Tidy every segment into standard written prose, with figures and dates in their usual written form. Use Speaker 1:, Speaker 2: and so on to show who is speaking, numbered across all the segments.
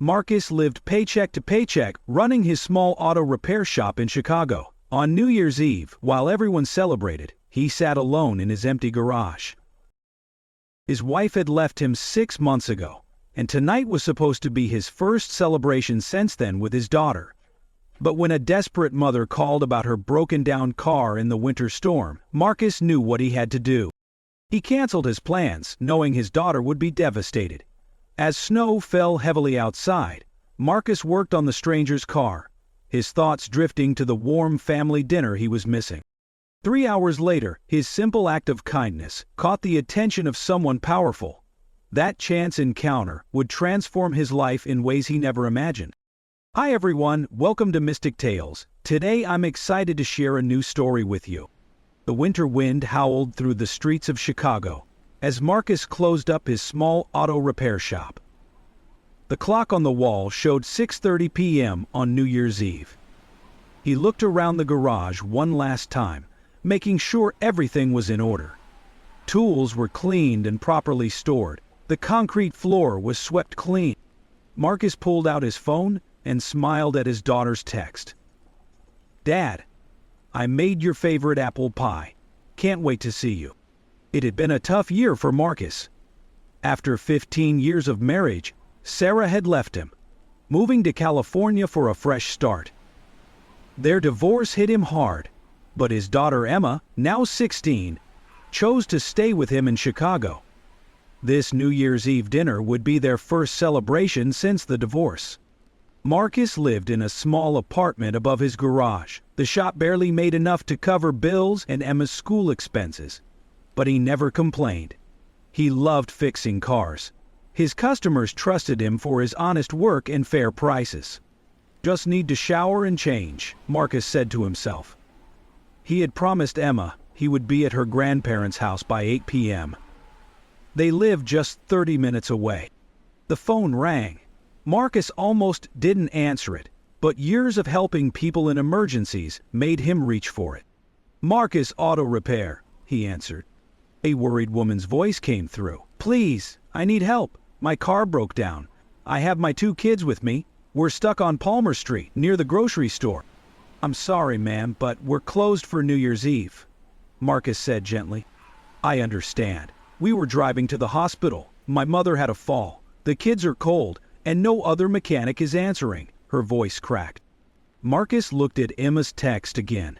Speaker 1: Marcus lived paycheck to paycheck, running his small auto repair shop in Chicago. On New Year's Eve, while everyone celebrated, he sat alone in his empty garage. His wife had left him 6 months ago, and tonight was supposed to be his first celebration since then with his daughter. But when a desperate mother called about her broken-down car in the winter storm, Marcus knew what he had to do. He canceled his plans, knowing his daughter would be devastated. As snow fell heavily outside, Marcus worked on the stranger's car, his thoughts drifting to the warm family dinner he was missing. 3 hours later, his simple act of kindness caught the attention of someone powerful. That chance encounter would transform his life in ways he never imagined. Hi everyone, welcome to Mystic Tales. Today I'm excited to share a new story with you. The winter wind howled through the streets of Chicago as Marcus closed up his small auto repair shop. The clock on the wall showed 6:30 p.m. on New Year's Eve. He looked around the garage one last time, making sure everything was in order. Tools were cleaned and properly stored. The concrete floor was swept clean. Marcus pulled out his phone and smiled at his daughter's text. "Dad, I made your favorite apple pie. Can't wait to see you." It had been a tough year for Marcus. After 15 years of marriage, Sarah had left him, moving to California for a fresh start. Their divorce hit him hard, but his daughter Emma, now 16, chose to stay with him in Chicago. This New Year's Eve dinner would be their first celebration since the divorce. Marcus lived in a small apartment above his garage. The shop barely made enough to cover bills and Emma's school expenses, but he never complained. He loved fixing cars. His customers trusted him for his honest work and fair prices. "Just need to shower and change," Marcus said to himself. He had promised Emma he would be at her grandparents' house by 8 p.m. They lived just 30 minutes away. The phone rang. Marcus almost didn't answer it, but years of helping people in emergencies made him reach for it. "Marcus Auto Repair," he answered. A worried woman's voice came through. "Please, I need help. My car broke down. I have my 2 kids with me. We're stuck on Palmer Street, near the grocery store." "I'm sorry, ma'am, but we're closed for New Year's Eve," Marcus said gently. "I understand. We were driving to the hospital. My mother had a fall. The kids are cold, and no other mechanic is answering." Her voice cracked. Marcus looked at Emma's text again.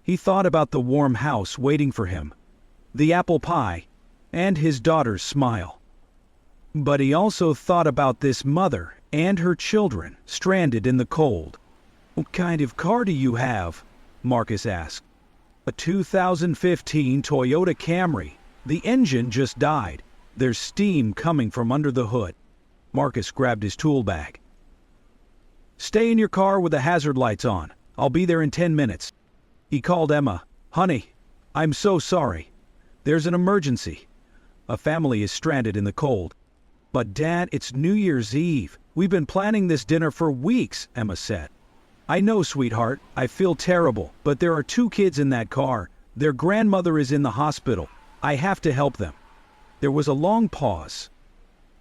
Speaker 1: He thought about the warm house waiting for him, the apple pie, and his daughter's smile. But he also thought about this mother and her children stranded in the cold. "What kind of car do you have?" Marcus asked. "A 2015 Toyota Camry. The engine just died. There's steam coming from under the hood." Marcus grabbed his tool bag. "Stay in your car with the hazard lights on. I'll be there in 10 minutes. He called Emma. "Honey, I'm so sorry. There's an emergency. A family is stranded in the cold." "But Dad, it's New Year's Eve. We've been planning this dinner for weeks," Emma said. "I know, sweetheart. I feel terrible, but there are 2 kids in that car. Their grandmother is in the hospital. I have to help them." There was a long pause.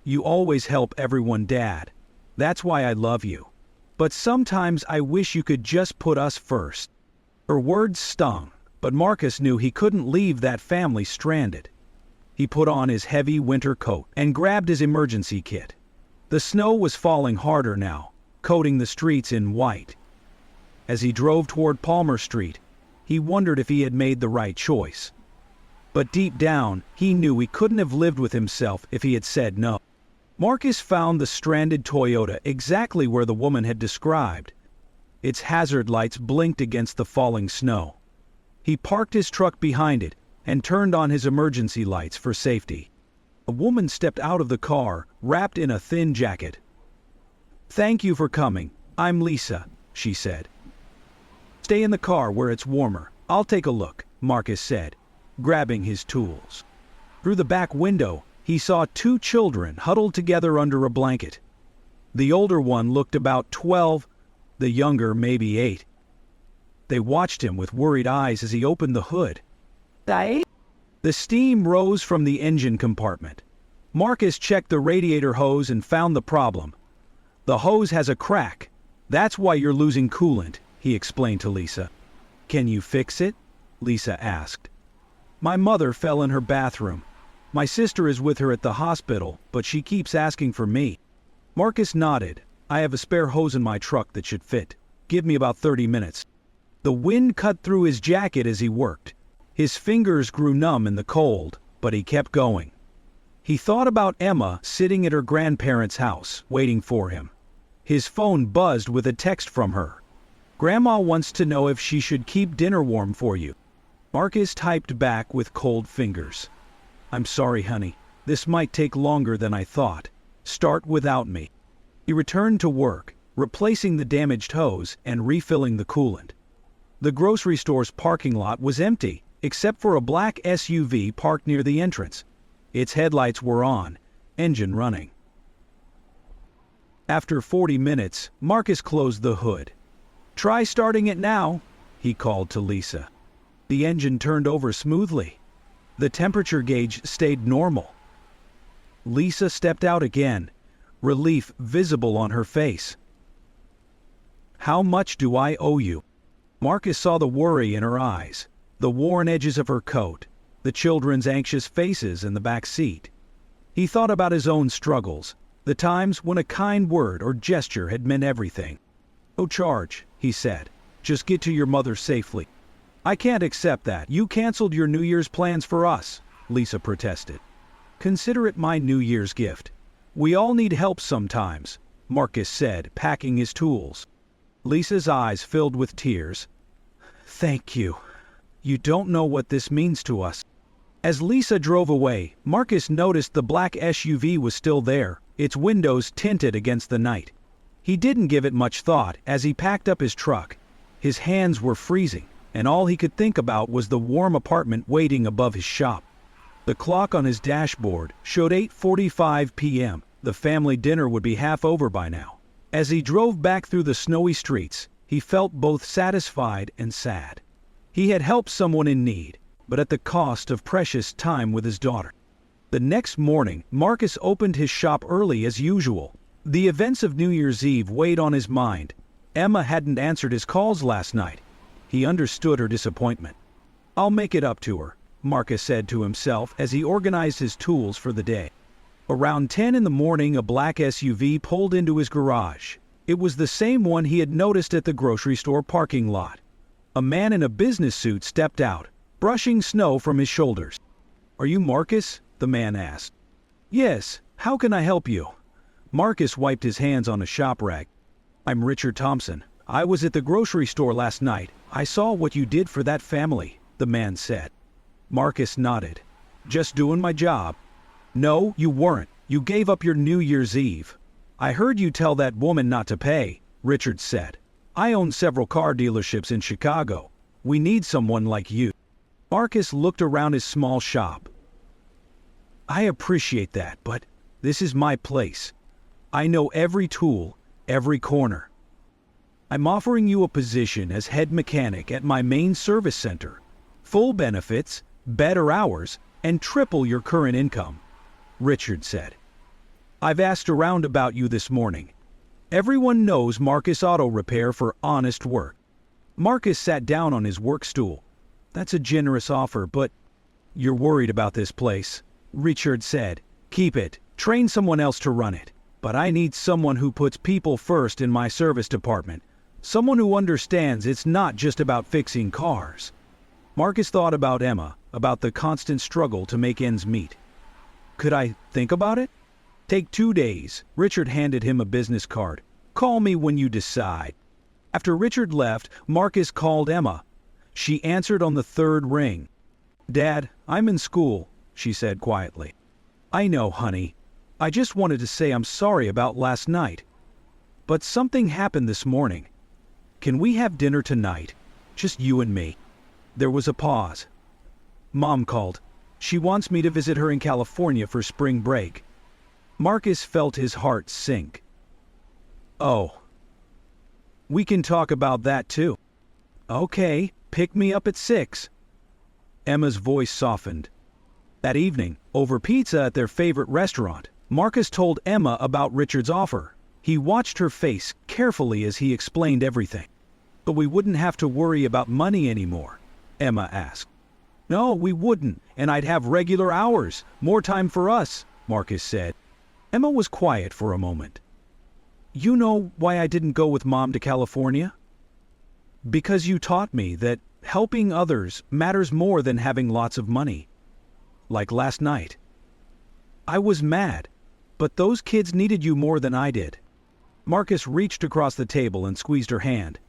Speaker 1: "You always help everyone, Dad. That's why I love you. But sometimes I wish you could just put us first." Her words stung, but Marcus knew he couldn't leave that family stranded. He put on his heavy winter coat and grabbed his emergency kit. The snow was falling harder now, coating the streets in white. As he drove toward Palmer Street, he wondered if he had made the right choice. But deep down, he knew he couldn't have lived with himself if he had said no. Marcus found the stranded Toyota exactly where the woman had described. Its hazard lights blinked against the falling snow. He parked his truck behind it and turned on his emergency lights for safety. A woman stepped out of the car, wrapped in a thin jacket. "Thank you for coming. I'm Lisa," she said. "Stay in the car where it's warmer. I'll take a look," Marcus said, grabbing his tools. Through the back window, he saw 2 children huddled together under a blanket. The older one looked about 12, the younger maybe 8. They watched him with worried eyes as he opened the hood. The steam rose from the engine compartment. Marcus checked the radiator hose and found the problem. The hose has a crack. That's why you're losing coolant, he explained to Lisa. Can you fix it? Lisa asked. My mother fell in her bathroom. My sister is with her at the hospital, but she keeps asking for me. Marcus nodded. I have a spare hose in my truck that should fit. Give me about 30 minutes. The wind cut through his jacket as he worked. His fingers grew numb in the cold, but he kept going. He thought about Emma sitting at her grandparents' house, waiting for him. His phone buzzed with a text from her. Grandma wants to know if she should keep dinner warm for you. Marcus typed back with cold fingers. I'm sorry, honey. This might take longer than I thought. Start without me. He returned to work, replacing the damaged hose and refilling the coolant. The grocery store's parking lot was empty, except for a black SUV parked near the entrance. Its headlights were on, engine running. After 40 minutes, Marcus closed the hood. Try starting it now, he called to Lisa. The engine turned over smoothly. The temperature gauge stayed normal. Lisa stepped out again, relief visible on her face. How much do I owe you? Marcus saw the worry in her eyes, the worn edges of her coat, the children's anxious faces in the back seat. He thought about his own struggles, the times when a kind word or gesture had meant everything. No charge, he said. Just get to your mother safely. I can't accept that. You canceled your New Year's plans for us, Lisa protested. Consider it my New Year's gift. We all need help sometimes, Marcus said, packing his tools. Lisa's eyes filled with tears. Thank you. You don't know what this means to us. As Lisa drove away, Marcus noticed the black SUV was still there, its windows tinted against the night. He didn't give it much thought as he packed up his truck. His hands were freezing, and all he could think about was the warm apartment waiting above his shop. The clock on his dashboard showed 8:45 p.m. The family dinner would be half over by now. As he drove back through the snowy streets, he felt both satisfied and sad. He had helped someone in need, but at the cost of precious time with his daughter. The next morning, Marcus opened his shop early as usual. The events of New Year's Eve weighed on his mind. Emma hadn't answered his calls last night. He understood her disappointment. I'll make it up to her, Marcus said to himself as he organized his tools for the day. Around 10 in the morning, a black SUV pulled into his garage. It was the same one he had noticed at the grocery store parking lot. A man in a business suit stepped out, brushing snow from his shoulders. Are you Marcus? The man asked. Yes, how can I help you? Marcus wiped his hands on a shop rag. I'm Richard Thompson. I was at the grocery store last night. I saw what you did for that family, the man said. Marcus nodded. Just doing my job. No, you weren't. You gave up your New Year's Eve. I heard you tell that woman not to pay, Richard said. I own several car dealerships in Chicago. We need someone like you. Marcus looked around his small shop. I appreciate that, but this is my place. I know every tool, every corner. I'm offering you a position as head mechanic at my main service center. Full benefits, better hours, and triple your current income, Richard said. I've asked around about you this morning. Everyone knows Marcus Auto Repair for honest work. Marcus sat down on his work stool. That's a generous offer, but you're worried about this place, Richard said. Keep it. Train someone else to run it. But I need someone who puts people first in my service department. Someone who understands it's not just about fixing cars. Marcus thought about Emma, about the constant struggle to make ends meet. Could I think about it? Take 2 days. Richard handed him a business card. Call me when you decide. After Richard left, Marcus called Emma. She answered on the third ring. Dad, I'm in school, she said quietly. I know, honey. I just wanted to say I'm sorry about last night. But something happened this morning. Can we have dinner tonight? Just you and me. There was a pause. Mom called. She wants me to visit her in California for spring break. Marcus felt his heart sink. Oh. We can talk about that too. Okay, pick me up at 6. Emma's voice softened. That evening, over pizza at their favorite restaurant, Marcus told Emma about Richard's offer. He watched her face carefully as he explained everything. "But we wouldn't have to worry about money anymore?" Emma asked. "No, we wouldn't, and I'd have regular hours, more time for us," Marcus said. Emma was quiet for a moment. "You know why I didn't go with Mom to California? Because you taught me that helping others matters more than having lots of money. Like last night. I was mad, but those kids needed you more than I did." Marcus reached across the table and squeezed her hand.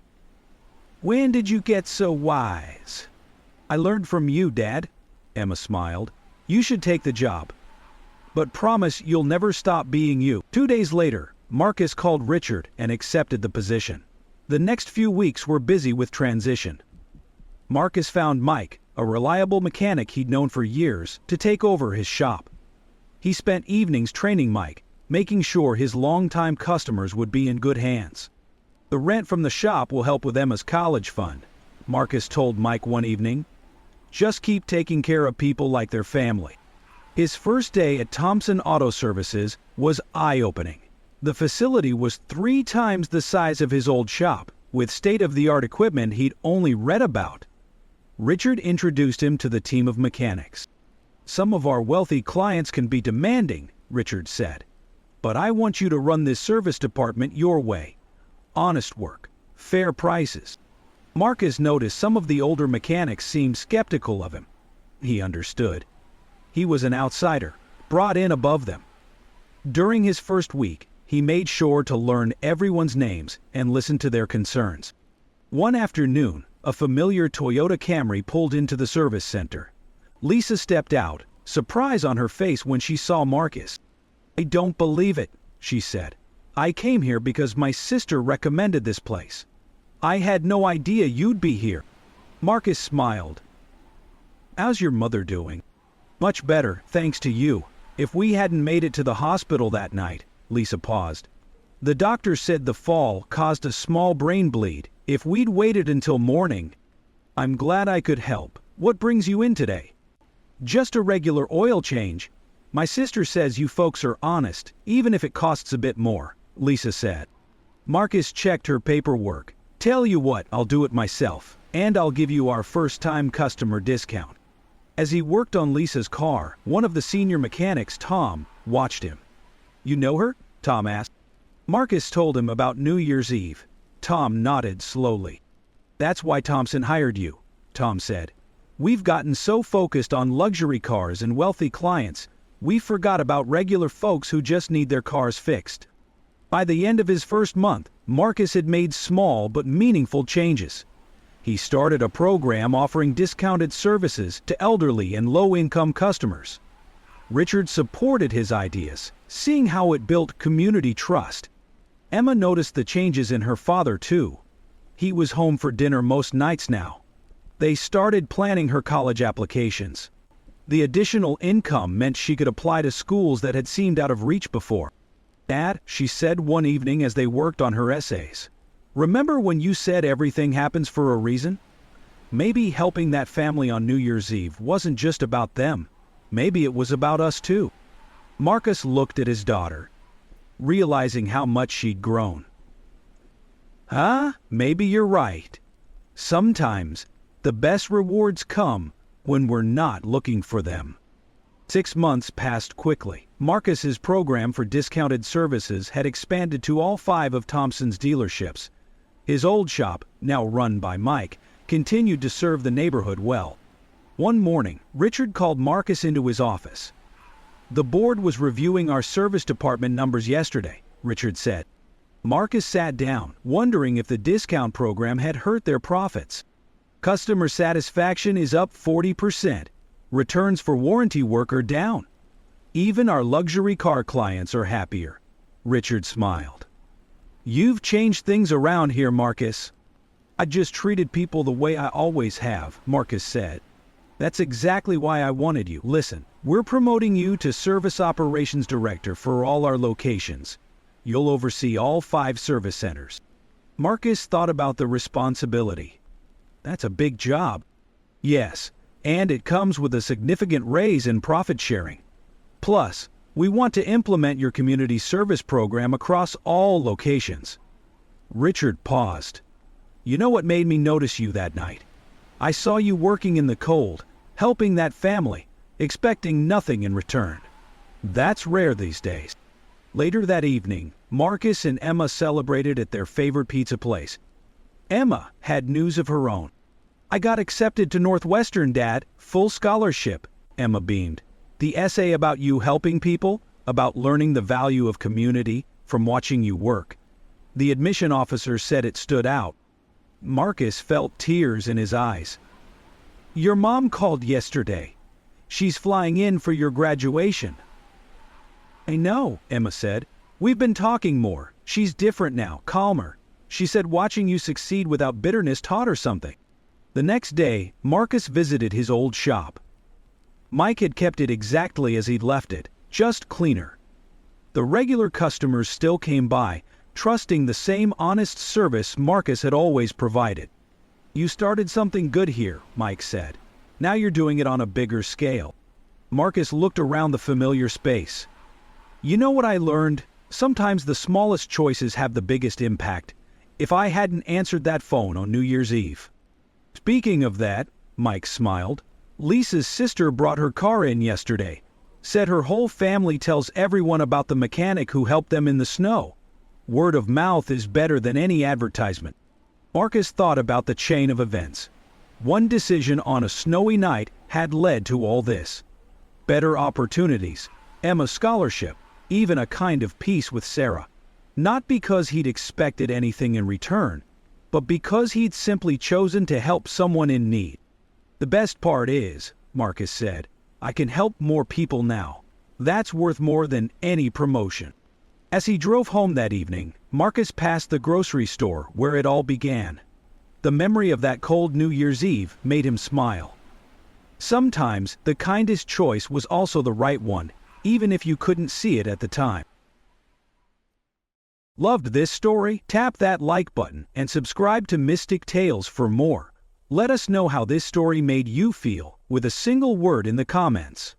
Speaker 1: "When did you get so wise?" "I learned from you, Dad," Emma smiled. "You should take the job. But promise you'll never stop being you." 2 days later, Marcus called Richard and accepted the position. The next few weeks were busy with transition. Marcus found Mike, a reliable mechanic he'd known for years, to take over his shop. He spent evenings training Mike, making sure his longtime customers would be in good hands. "The rent from the shop will help with Emma's college fund," Marcus told Mike one evening. "Just keep taking care of people like their family." His first day at Thompson Auto Services was eye-opening. The facility was 3 times the size of his old shop, with state-of-the-art equipment he'd only read about. Richard introduced him to the team of mechanics. "Some of our wealthy clients can be demanding," Richard said. "But I want you to run this service department your way. Honest work, fair prices." Marcus noticed some of the older mechanics seemed skeptical of him. He understood. He was an outsider, brought in above them. During his first week, he made sure to learn everyone's names and listen to their concerns. One afternoon, a familiar Toyota Camry pulled into the service center. Lisa stepped out, surprise on her face when she saw Marcus. "I don't believe it," she said. "I came here because my sister recommended this place. I had no idea you'd be here." Marcus smiled. "How's your mother doing?" "Much better, thanks to you. If we hadn't made it to the hospital that night," Lisa paused. "The doctor said the fall caused a small brain bleed. If we'd waited until morning." "I'm glad I could help. What brings you in today?" "Just a regular oil change. My sister says you folks are honest, even if it costs a bit more," Lisa said. Marcus checked her paperwork. "Tell you what, I'll do it myself, and I'll give you our first-time customer discount." As he worked on Lisa's car, one of the senior mechanics, Tom, watched him. "You know her?" Tom asked. Marcus told him about New Year's Eve. Tom nodded slowly. "That's why Thompson hired you," Tom said. "We've gotten so focused on luxury cars and wealthy clients, we forgot about regular folks who just need their cars fixed." By the end of his first month, Marcus had made small but meaningful changes. He started a program offering discounted services to elderly and low-income customers. Richard supported his ideas, seeing how it built community trust. Emma noticed the changes in her father, too. He was home for dinner most nights now. They started planning her college applications. The additional income meant she could apply to schools that had seemed out of reach before. "Dad," she said one evening as they worked on her essays, "remember when you said everything happens for a reason? Maybe helping that family on New Year's Eve wasn't just about them. Maybe it was about us too." Marcus looked at his daughter, realizing how much she'd grown. Maybe you're right. Sometimes the best rewards come when we're not looking for them." 6 months passed quickly. Marcus's program for discounted services had expanded to all 5 of Thompson's dealerships. His old shop, now run by Mike, continued to serve the neighborhood well. One morning, Richard called Marcus into his office. "The board was reviewing our service department numbers yesterday," Richard said. Marcus sat down, wondering if the discount program had hurt their profits. "Customer satisfaction is up 40%. Returns for warranty work are down. Even our luxury car clients are happier." Richard smiled. "You've changed things around here, Marcus." "I just treated people the way I always have," Marcus said. "That's exactly why I wanted you. Listen, we're promoting you to Service Operations Director for all our locations. You'll oversee all 5 service centers." Marcus thought about the responsibility. "That's a big job." "Yes, and it comes with a significant raise in profit sharing. Plus, We want to implement your community service program across all locations. Richard paused. You know what made me notice you that night? I saw you working in the cold, helping that family, expecting nothing in return. That's rare these days. Later that evening, Marcus and Emma celebrated at their favorite pizza place. Emma had news of her own. I got accepted to Northwestern, Dad, full scholarship, Emma beamed. The essay about you helping people, about learning the value of community from watching you work. The admission officer said it stood out. Marcus felt tears in his eyes. Your mom called yesterday. She's flying in for your graduation. I know, Emma said. We've been talking more. She's different now, calmer. She said watching you succeed without bitterness taught her something. The next day, Marcus visited his old shop. Mike had kept it exactly as he'd left it, just cleaner. The regular customers still came by, trusting the same honest service Marcus had always provided. You started something good here, Mike said. Now you're doing it on a bigger scale. Marcus looked around the familiar space. You know what I learned? Sometimes the smallest choices have the biggest impact. If I hadn't answered that phone on New Year's Eve. Speaking of that, Mike smiled. Lisa's sister brought her car in yesterday. Said her whole family tells everyone about the mechanic who helped them in the snow. Word of mouth is better than any advertisement. Marcus thought about the chain of events. One decision on a snowy night had led to all this. Better opportunities, Emma's scholarship, even a kind of peace with Sarah. Not because he'd expected anything in return, but because he'd simply chosen to help someone in need. The best part is, Marcus said, I can help more people now. That's worth more than any promotion. As he drove home that evening, Marcus passed the grocery store where it all began. The memory of that cold New Year's Eve made him smile. Sometimes the kindest choice was also the right one, even if you couldn't see it at the time. Loved this story? Tap that like button and subscribe to Mystic Tales for more. Let us know how this story made you feel with a single word in the comments.